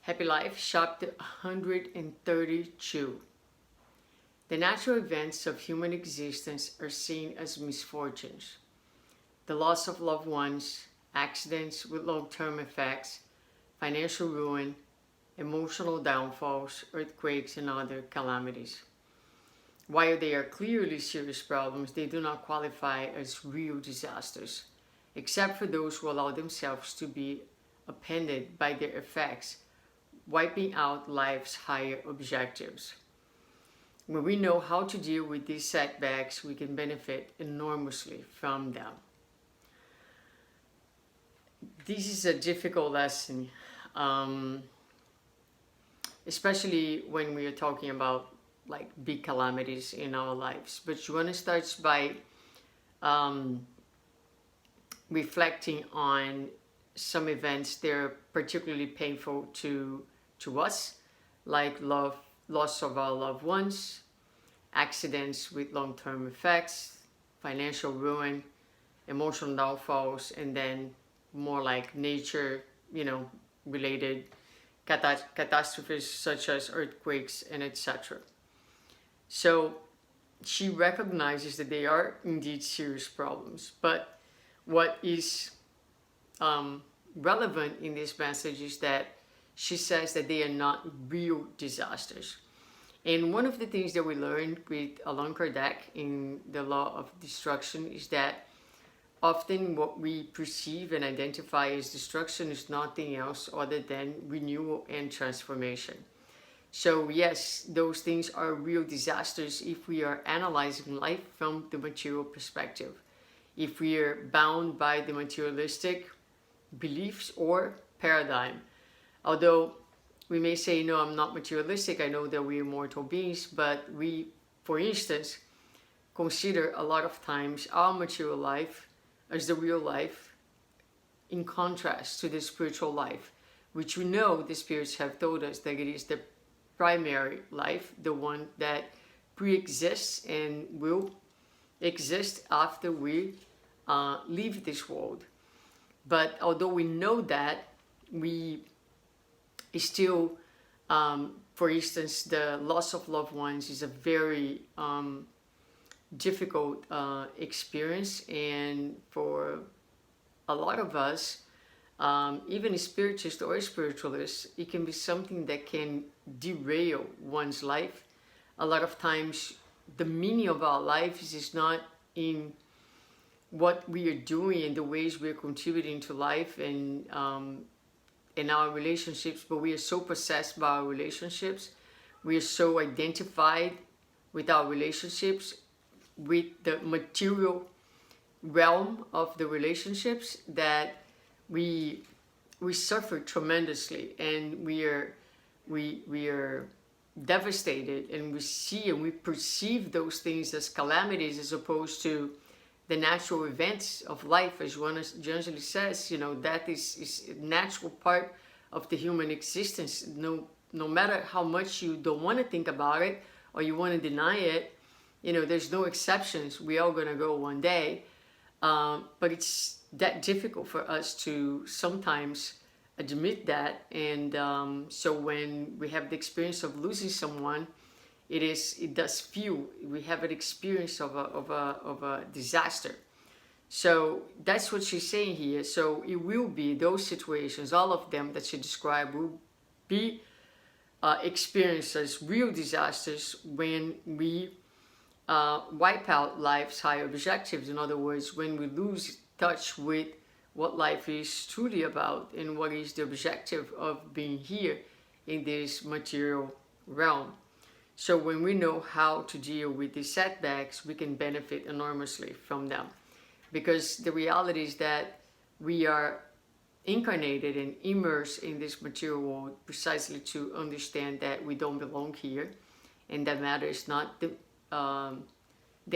Happy Life, chapter 132. The natural events of human existence are seen as misfortunes. The loss of loved ones, accidents with long-term effects, financial ruin, emotional downfalls, earthquakes, and other calamities. While they are clearly serious problems, they do not qualify as real disasters, except for those who allow themselves to be upended by their effects, wiping out life's higher objectives. When we know how to deal with these setbacks, we can benefit enormously from them. This is a difficult lesson, especially when we are talking about like big calamities in our lives. But you want to start by reflecting on some events that are particularly painful to us, like loss of our loved ones, accidents with long-term effects, financial ruin, emotional downfalls, and then more like nature, related catastrophes such as earthquakes and etc. So she recognizes that they are indeed serious problems, but what is relevant in this message is that she says that they are not real disasters. And one of the things that we learned with Allan Kardec in The Law of Destruction is that often what we perceive and identify as destruction is nothing else other than renewal and transformation. So yes, those things are real disasters if we are analyzing life from the material perspective. If we are bound by the materialistic beliefs or paradigm. Although we may say, no, I'm not materialistic, I know that we are mortal beings, but we, for instance, consider a lot of times our material life as the real life in contrast to the spiritual life, which we know the spirits have told us that it is the primary life, the one that pre-exists and will exist after we leave this world. But although we know that, we still, for instance, the loss of loved ones is a very difficult experience, and for a lot of us, even spiritists or spiritualists, it can be something that can derail one's life. A lot of times the meaning of our lives is not in what we are doing and the ways we are contributing to life and in our relationships, but we are so possessed by our relationships. We are so identified with our relationships, with the material realm of the relationships, that we suffer tremendously, and we are devastated, and we see and we perceive those things as calamities as opposed to the natural events of life. As Joana D'Angeli says, that is a natural part of the human existence. No matter how much you don't want to think about it or you want to deny it, there's no exceptions. We are going to go one day. But it's that difficult for us to sometimes admit that. And so when we have the experience of losing someone, it does feel, we have an experience of a disaster. So that's what she's saying here. So it will be those situations, all of them that she described, will be experienced as real disasters when we wipe out life's higher objectives. In other words, when we lose touch with what life is truly about and what is the objective of being here in this material realm. So when we know how to deal with these setbacks, we can benefit enormously from them. Because the reality is that we are incarnated and immersed in this material world precisely to understand that we don't belong here, and that matter is not the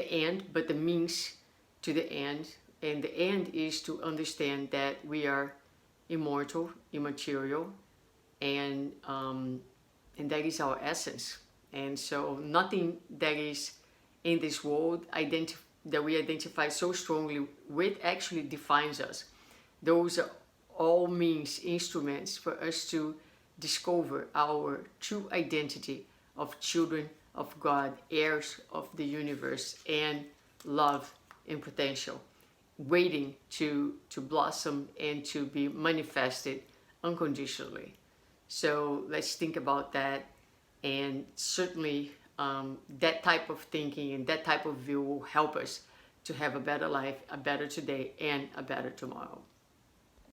end, but the means to the end. And the end is to understand that we are immortal, immaterial, and that is our essence. And so nothing that is in this world that we identify so strongly with actually defines us. Those are all means, instruments for us to discover our true identity of children of God, heirs of the universe, and love and potential, waiting to blossom and to be manifested unconditionally. So let's think about that, and certainly that type of thinking and that type of view will help us to have a better life, a better today, and a better tomorrow.